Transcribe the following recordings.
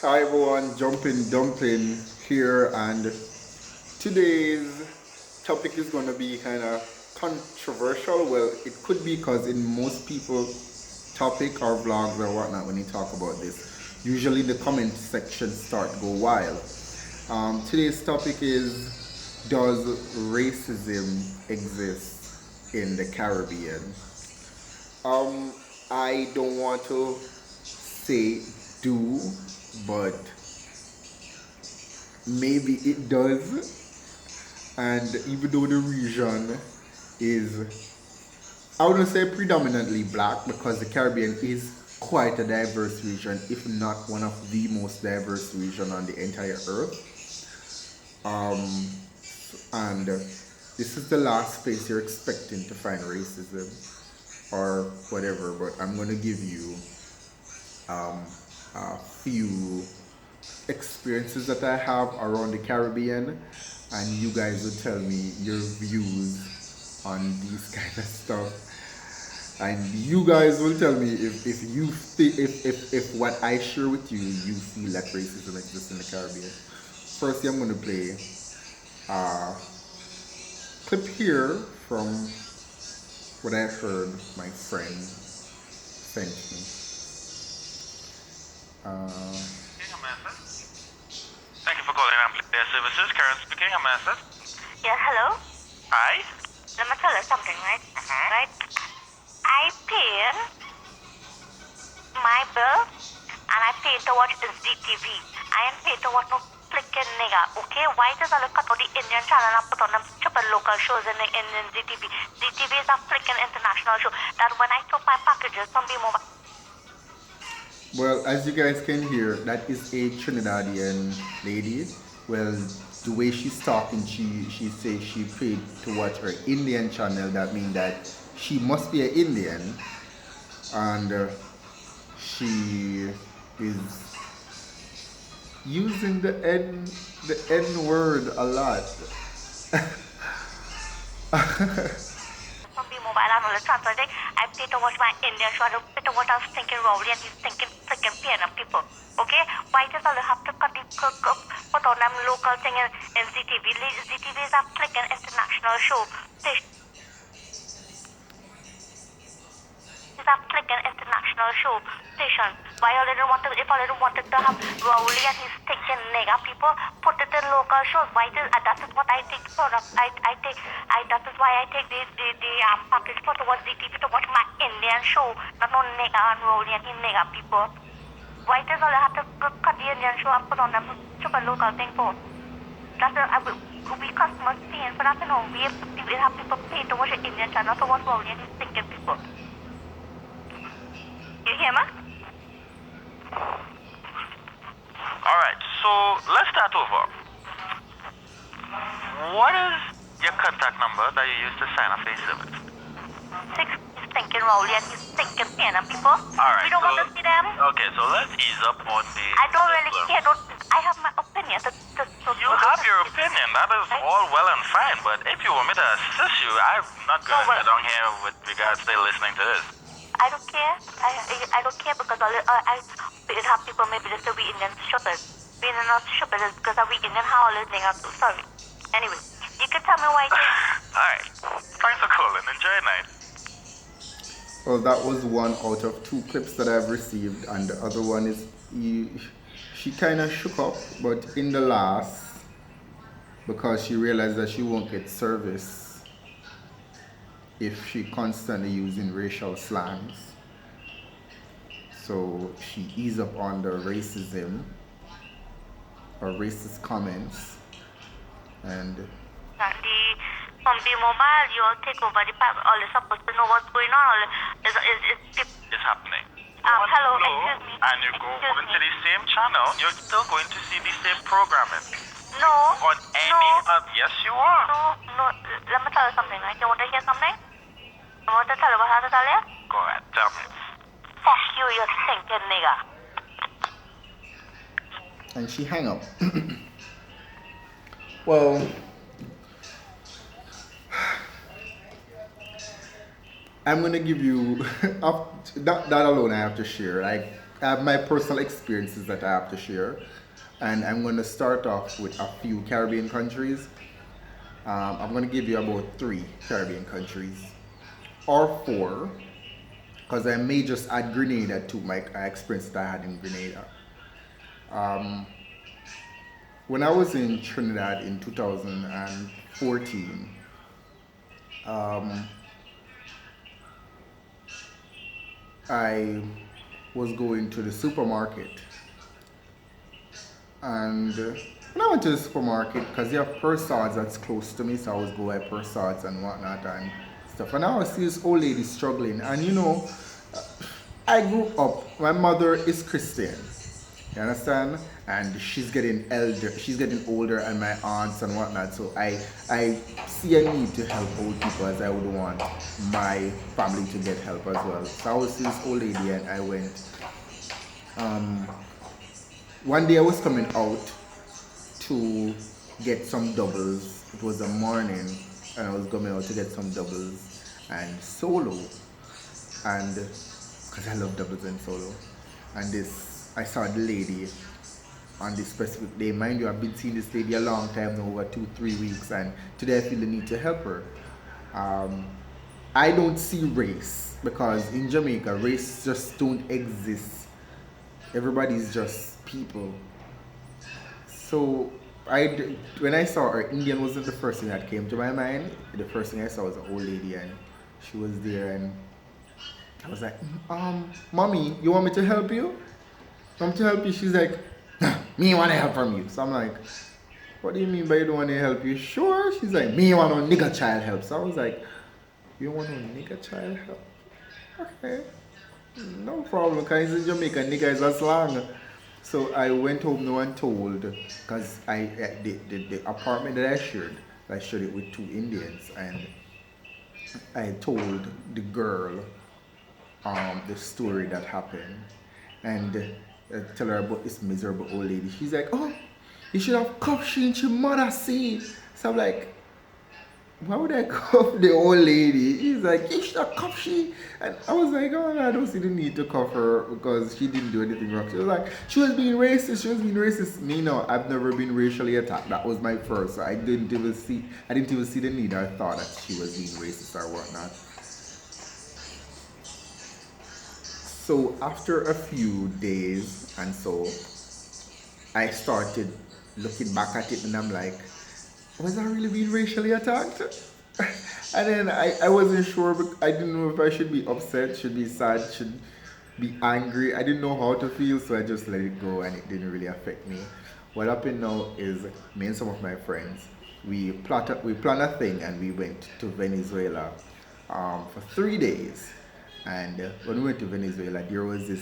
Hi everyone, Jumping Dumpling here, and today's topic is going to be kind of controversial. Well, it could be because in most people topic or vlogs or whatnot, when you talk about this, usually the comment section start go wild. Today's topic is, does racism exist in the Caribbean? Um, I don't want to say do, but maybe it does. And even though the region is, I wouldn't say predominantly black, because the Caribbean is quite a diverse region, if not one of the most diverse region on the entire earth. And this is the last space you're expecting to find racism or whatever, but I'm going to give you a few experiences that I have around the Caribbean, and you guys will tell me your views on these kind of stuff. And you guys will tell me if you if what I share with you, you feel that racism exists in the Caribbean. Firstly, I'm going to play a clip here from what I heard my friend sent me. Thank you for calling Amplifier Services. Karen speaking. I'm Master. Yeah, hello? Hi. Let me tell you something, right? Right? I paid my bill and I paid to watch this DTV. I ain't paid to watch no flicking nigga, okay? Why does I look at all the Indian channel and put on them stupid local shows in the Indian DTV? DTV is a flicking international show that when I took my packages from B-Mobile. Well, as you guys can hear, that is a Trinidadian lady. Well, the way she's talking, she says she paid to watch her Indian channel. That means that she must be an Indian, and she is using the N word a lot. From B-Mobile and all the transfer thing, I paid to watch my Indian show. I paid to watch our stinking Rowley and these stinking freaking piano people. Okay? Why does all have to put on them local thing in ZTV? ZTV is a freaking international show. It's a freaking international show station. Why all didn't want to, if all didn't wanted to have Rowley and his stinking nigga people, put it in local shows. Why does, that is what I take product. That is why I take the package for to watch ZTV to watch my Indian show, not no nigga and Rowley and his nigga people. Why does all have to cut the Indian show and put on them super local thing for? That's we customers paying for that, you know. We have people paying to watch an Indian channel to watch Rowley and his stinking people. You hear me? Alright, so let's start over. What is your contact number that you use to sign up for your service? 6 stinking Rowley and his stinking piano people. Alright, We don't want to see them. Okay, so let's ease up on the I don't really problem. care. I have my opinion. You have your opinion, that is all well and fine, but if you want me to assist you, I'm not going to sit down here with regards to listening to this. I don't care. I don't care because I have people maybe just we Indian stupid. We Indian not stupid is because we Indian how all thing up. Sorry. Anyway, you can tell me why. Alright, thanks for calling. Enjoy your night. Well, that was one out of two clips that I've received, and the other one is she kind of shook up, but in the last, because she realized that she won't get service if she constantly using racial slangs. So she eased up on the racism or racist comments, and From the mobile, you take over the all is supposed to know what's going on. It's happening. Hello, Hello, excuse me. and you go onto the same channel, you're still going to see the same programming. No. On any of, yes you are. No. Let me tell you something, right? You want to hear something? You want to tell you what I have to tell you? Go ahead, tell me. Fuck you, you stinking nigga. and she hang up. Well, I'm gonna give you that alone. I have to share. I have my personal experiences that I have to share, and I'm going to start off with a few Caribbean countries. I'm going to give you about 3 Caribbean countries or 4, because I may just add Grenada to my experience that I had in Grenada. When I was in Trinidad in 2014, I was going to the supermarket, and when I went to the supermarket, because they have Persards that's close to me, so I always go at Persards and whatnot and stuff. And I always see this old lady struggling, and I grew up. My mother is Christian, you understand? And she's getting elder, she's getting older, and my aunts and whatnot. So I see a need to help old people, as I would want my family to get help as well. So I was this old lady, and I went. One day I was coming out to get some doubles. It was a morning, and I was coming out to get some doubles and solo, and because I love doubles and solo. And I saw the lady on this specific day. Mind you, I've been seeing this lady a long time now, over 2-3 weeks, and today I feel the need to help her. I don't see race, because in Jamaica race just don't exist. Everybody's just people. So when I saw her, Indian wasn't the first thing that came to my mind. The first thing I saw was an old lady, and she was there, and I was like, mommy, you want me to help you? Want me to help you? She's like, nah, me want to help from you. So I'm like, what do you mean by you don't want to help you? Sure. She's like, me want no nigga child help. So I was like, you want no nigga child help? Okay, no problem, because in Jamaica, nigga is a slang. So I went home now and told, because the apartment that I shared it with 2 Indians, and I told the girl the story that happened, and tell her about this miserable old lady. She's like, oh, you should have cuffed she and your mother see. So I'm like, why would I cuff the old lady? He's like, you should have cuffed she. And I was like, oh, no, I don't see the need to cuff her, because she didn't do anything wrong. She was like, she was being racist. Me, no, I've never been racially attacked. That was my first. So I didn't even see the need or thought that she was being racist or whatnot. So after a few days and so, I started looking back at it, and I'm like, was I really being racially attacked? And then I wasn't sure, but I didn't know if I should be upset, should be sad, should be angry. I didn't know how to feel, so I just let it go, and it didn't really affect me. What happened now is, me and some of my friends, we planned a thing, and we went to Venezuela for 3 days. And when we went to Venezuela, there was this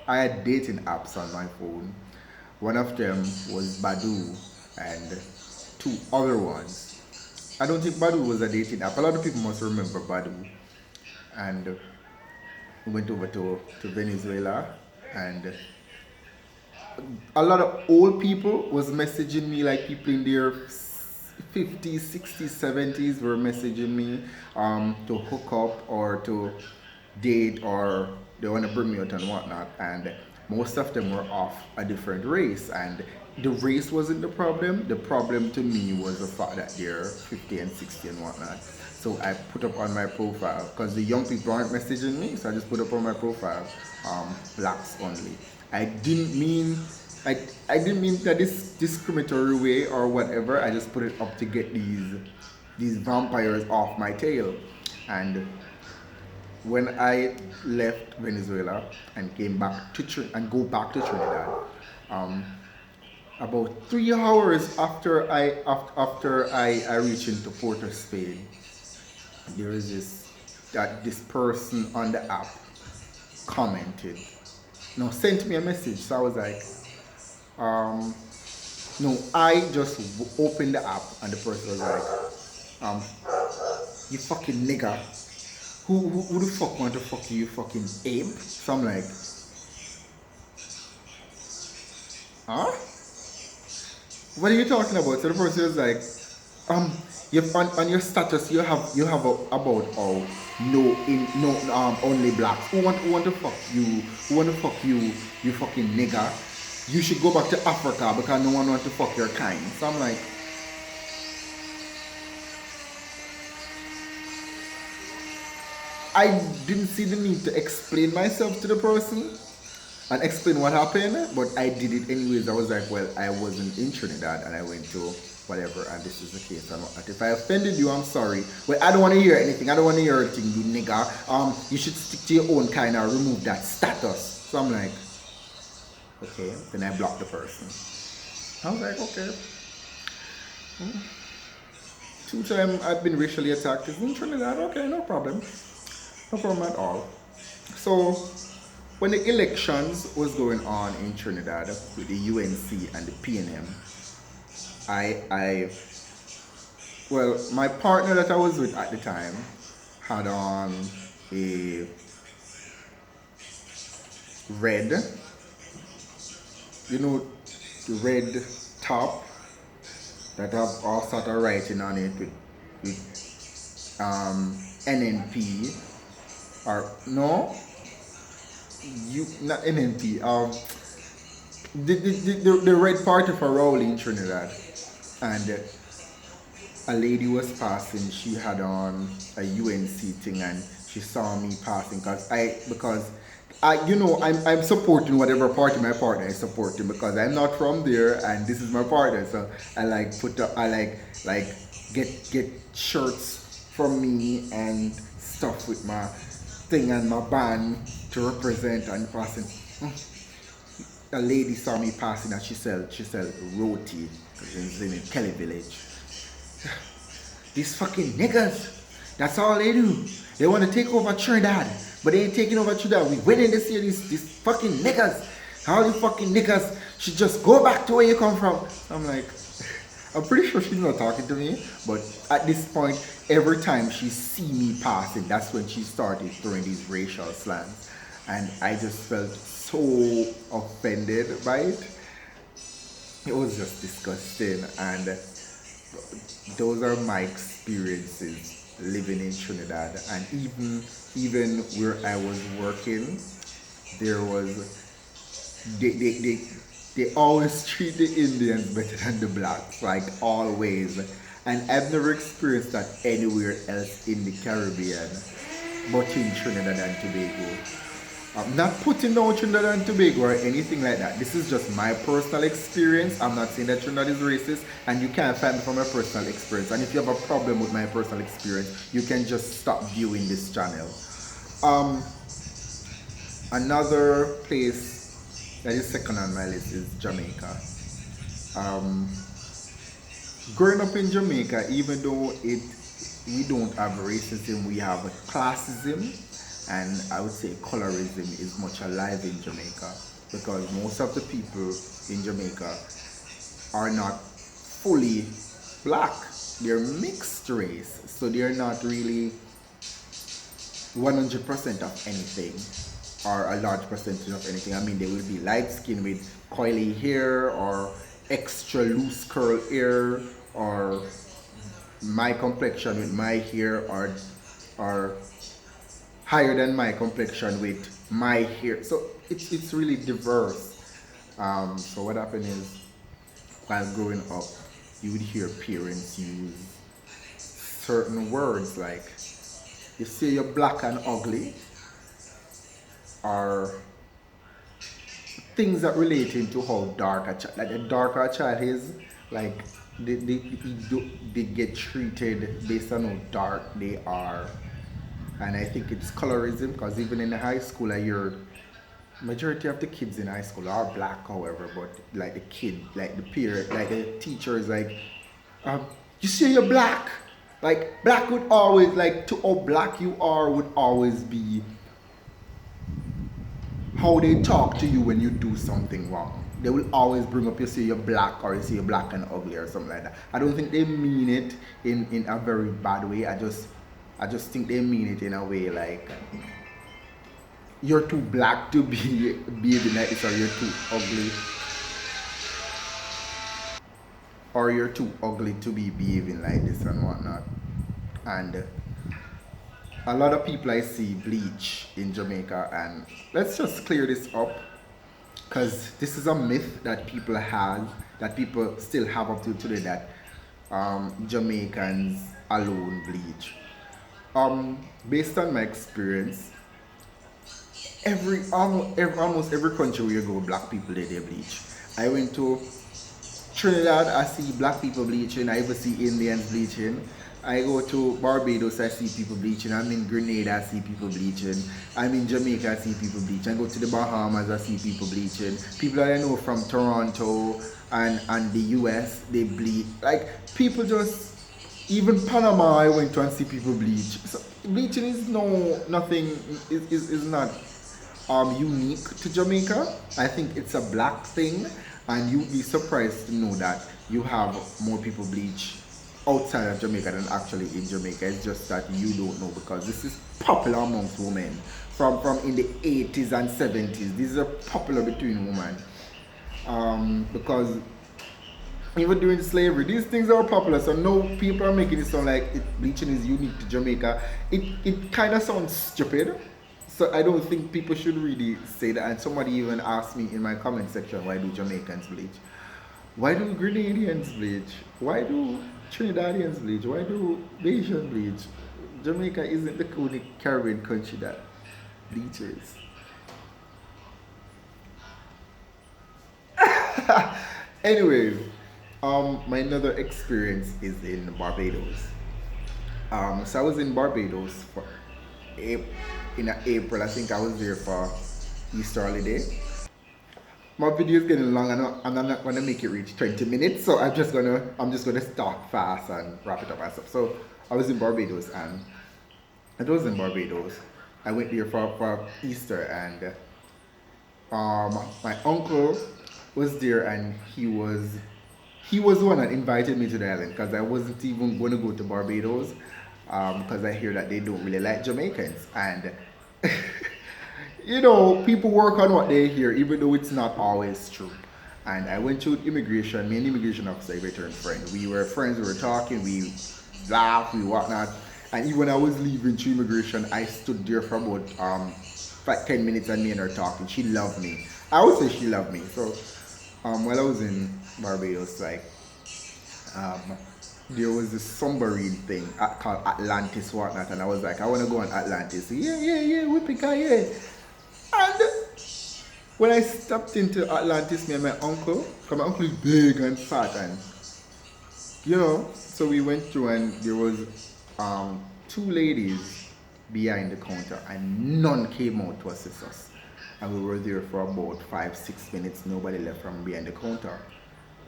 I had dating apps on my phone. One of them was Badoo, and 2 other ones. I don't think Badoo was a dating app. A lot of people must remember Badoo. And we went over to Venezuela, and a lot of old people was messaging me, like people in their 50s, 60s, 70s were messaging me to hook up or to date, or they want to bring me out and whatnot. And most of them were of a different race, and the race wasn't the problem. The problem to me was the fact that they're 50 and 60 and whatnot. So I put up on my profile, because the young people aren't messaging me, so I just put up on my profile, blacks only. I didn't mean that this discriminatory way or whatever. I just put it up to get these vampires off my tail. And when I left Venezuela and came back to Trinidad, about 3 hours after I reached into Port of Spain, there is this person on the app commented, sent me a message. So I was like, no, I just opened the app, and the person was like, you fucking nigga, who the fuck want to fuck you, you fucking ape? So I'm like, huh? What are you talking about? So the person was like, on your status you have about no in no only blacks. Who want to fuck you? Who want to fuck you? You fucking nigga. You should go back to Africa because no one want to fuck your kind. So I'm like, I didn't see the need to explain myself to the person and explain what happened, but I did it anyways. I was like, well, I wasn't in Trinidad and I went to whatever, and this is the case. And if I offended you, I'm sorry. Well, I don't want to hear anything. I don't want to hear anything, you nigga. You should stick to your own kind and remove that status. So I'm like, okay. Then I blocked the person. I was like, okay. Two times I've been racially attacked in Trinidad. Okay, no problem. No problem at all. So when the elections was going on in Trinidad with the UNC and the PNM, well, my partner that I was with at the time had on a red, the red top that have all sort of writing on it with NNP or no, you not NNP, the red party for Rowley in Trinidad, and a lady was passing. She had on a UNC thing, and she saw me passing because I'm supporting whatever party my partner is supporting because I'm not from there and this is my partner. So I get shirts from me and stuff with my thing and my band to represent and passing. A lady saw me passing and she sell roti because in Kelly Village. These fucking niggas, that's all they do. They want to take over Trinidad, but they ain't taking over Trinidad. We winning this year, these fucking niggas. All you fucking niggas should just go back to where you come from. I'm like, I'm pretty sure she's not talking to me, but at this point, every time she see me passing, that's when she started throwing these racial slangs. And I just felt so offended by it. It was just disgusting, and those are my experiences living in Trinidad. And even where I was working, there was they always treat the Indians better than the blacks, like always. And I've never experienced that anywhere else in the Caribbean, but in Trinidad and Tobago. I'm not putting down Trinidad and Tobago or anything like that. This is just my personal experience. I'm not saying that Trinidad is racist, and you can't find me from my personal experience. And if you have a problem with my personal experience, you can just stop viewing this channel. Another place that is second on my list is Jamaica. Growing up in Jamaica, even though we don't have racism, we have classism. And I would say colorism is much alive in Jamaica because most of the people in Jamaica are not fully black. They're mixed race, so they're not really 100% of anything or a large percentage of anything. I mean, they will be light skinned with coily hair or extra loose curl hair, or my complexion with my hair, or higher than my complexion with my hair. So it's really diverse. So what happened is, while growing up, you would hear parents use certain words like, you say you're black and ugly, or things that relate into how dark a child, like the darker a child is, like they get treated based on how dark they are. And I think it's colorism, because even in high school I heard majority of the kids in high school are black, however, but like the teacher is like, you say you're black. Like black would always, like, to how black you are would always be how they talk to you when you do something wrong. They will always bring up, you say you're black, or you say you're black and ugly or something like that. I don't think they mean it in a very bad way. I just think they mean it in a way like, you're too black to be like this, or you're too ugly. or you're too ugly to be behaving like this and whatnot. And a lot of people I see bleach in Jamaica, and let's just clear this up because this is a myth that people have, that people still have up to today, that Jamaicans alone bleach. Based on my experience, almost every country where you go, black people they bleach. I went to Trinidad, I see black people bleaching. I even see Indians bleaching. I go to Barbados, I see people bleaching. I'm in Grenada, I see people bleaching. I'm in Jamaica, I see people bleaching. I go to the Bahamas, I see people bleaching. People that I know from Toronto and the US, they bleach. Like, people just, even Panama, I went to and see people bleach. So bleaching is nothing, is not unique to Jamaica. I think it's a black thing, and you'd be surprised to know that you have more people bleach outside of Jamaica than actually in Jamaica. It's just that you don't know, because this is popular amongst women from in the 80s and 70s. These are popular between women, because even during slavery, these things are popular. So no, people are making it sound like bleaching is unique to Jamaica. It kind of sounds stupid. So I don't think people should really say that. And somebody even asked me in my comment section, why do Jamaicans bleach? Why do Grenadians bleach? Why do Trinidadians bleach? Why do Asians bleach? Jamaica isn't the only Caribbean country that bleaches. Anyways, my another experience is in Barbados. So I was in Barbados for in April. I think I was there for Easter holiday. My video is getting long, and I'm not gonna make it reach 20 minutes, so I'm just gonna start fast and wrap it up and stuff. So I was in Barbados, and it was in Barbados. I went there for Easter, and my uncle was there, and he was the one that invited me to the island, because I wasn't even going to go to Barbados, because I hear that they don't really like Jamaicans, and you know, people work on what they hear, even though it's not always true. And I went to immigration. Me and the immigration officer, I returned friend. We were friends. We were talking. We laughed. We whatnot. And even when I was leaving to immigration, I stood there for about like 10 minutes, and me and her talking. She loved me. I would say she loved me. So while I was in Barbados, like there was this submarine thing called Atlantis, whatnot, and I was like, I want to go on Atlantis. Yeah, whipping guy, yeah. And when I stepped into Atlantis, me and my uncle, because my uncle is big and fat, and you know, so we went through, and there was two ladies behind the counter, and none came out to assist us. And we were there for about 5-6 minutes. Nobody left from behind the counter.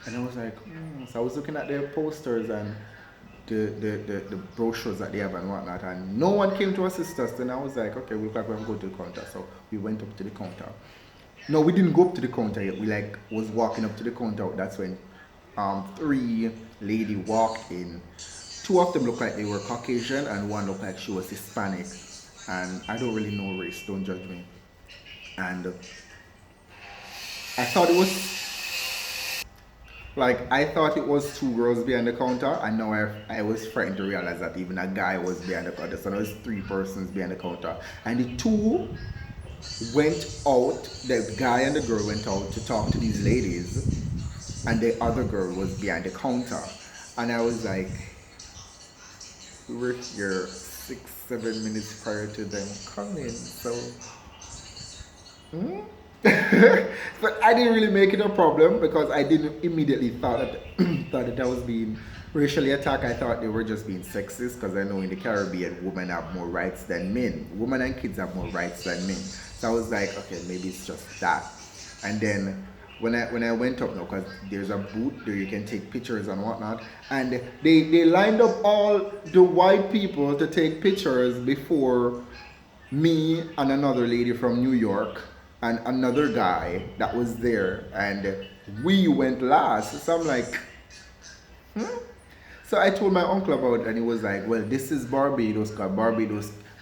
And I was like, So I was looking at their posters and the brochures that they have and whatnot, and no one came to assist us. Then I was like, okay, we'll go to the counter. So we went up to the counter. No, we didn't go up to the counter yet. We was walking up to the counter. That's when 3 ladies walked in. 2 of them looked like they were Caucasian, and 1 looked like she was Hispanic. And I don't really know race, don't judge me. And I thought it was 2 girls behind the counter, and now I was frightened to realize that even a guy was behind the counter. So there was 3 persons behind the counter, and the 2 went out. The guy and the girl went out to talk to these ladies, and the other girl was behind the counter. And I was like, we were here 6-7 minutes prior to them coming, so but I didn't really make it a problem, because I didn't immediately thought that I was being racially attacked. I thought they were just being sexist, because I know in the Caribbean, women have more rights than men. Women and kids have more rights than men. So I was like, okay, maybe it's just that. And then when I went up now, because there's a booth there, you can take pictures and whatnot, and they lined up all the white people to take pictures before me and another lady from New York and another guy that was there, and we went last. So I'm like, So I told my uncle about it, and he was like, well, this is Barbados, because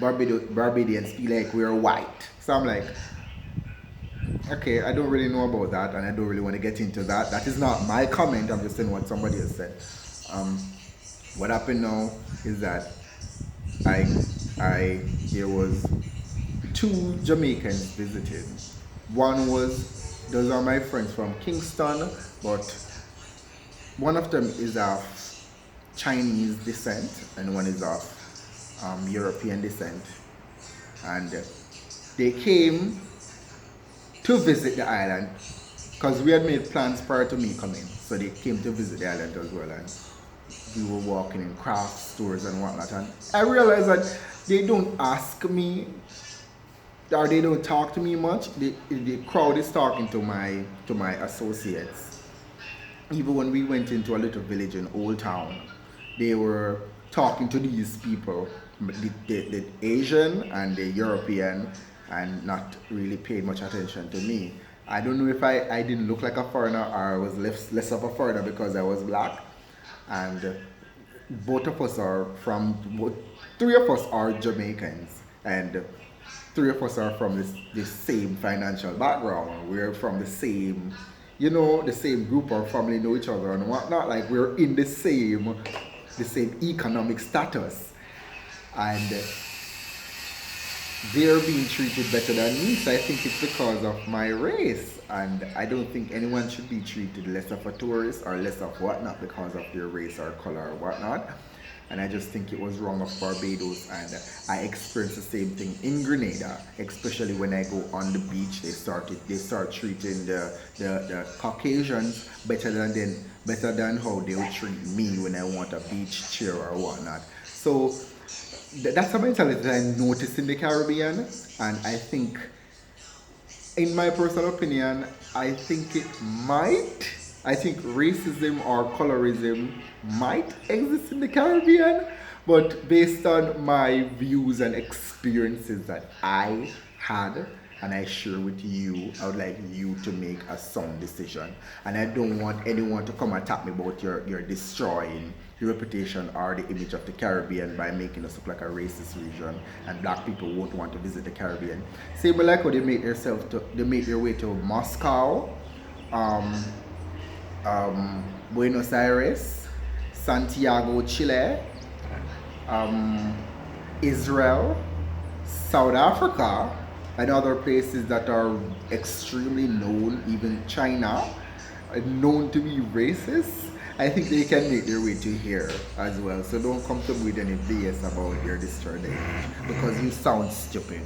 Barbadians feel like we're white. So I'm like, Okay, I don't really know about that, and I don't really want to get into that. That is not my comment. I'm just saying what somebody has said. Um, what happened now is that I, there was two Jamaicans visiting. One was, those are my friends from Kingston, but one of them is of Chinese descent, and one is of European descent, and they came to visit the island because we had made plans prior to me coming. So they came to visit the island as well, and we were walking in craft stores and whatnot. And I realized that they don't ask me or they don't talk to me much. The crowd is talking to my associates. Even when we went into a little village in Old Town, they were talking to these people, the Asian and the European, and not really paying much attention to me. I don't know if I didn't look like a foreigner or I was less of a foreigner because I was black. And both of us are three of us are Jamaicans, and three of us are from this same financial background. We're from the same, the same group. Our family know each other and whatnot. Like we're in the same economic status, and they're being treated better than me. So I think it's because of my race, and I don't think anyone should be treated less of a tourist or less of whatnot because of their race or color or whatnot. And I just think it was wrong of Barbados, and I experienced the same thing in Grenada, especially when I go on the beach. They start treating the Caucasians better than how they would treat me when I want a beach chair or whatnot. So that's a mentality that I noticed in the Caribbean, and I think, in my personal opinion, I think racism or colorism might exist in the Caribbean, but based on my views and experiences that I had and I share with you, I would like you to make a sound decision. And I don't want anyone to come attack me about you're destroying the reputation or the image of the Caribbean by making us look like a racist region and black people won't want to visit the Caribbean. Same like how they make their way to Moscow, Buenos Aires, Santiago, Chile, Israel, South Africa, and other places that are extremely known, even China, known to be racist. I think they can make their way to here as well. So don't come to me with any BS about your destroying the image because you sound stupid.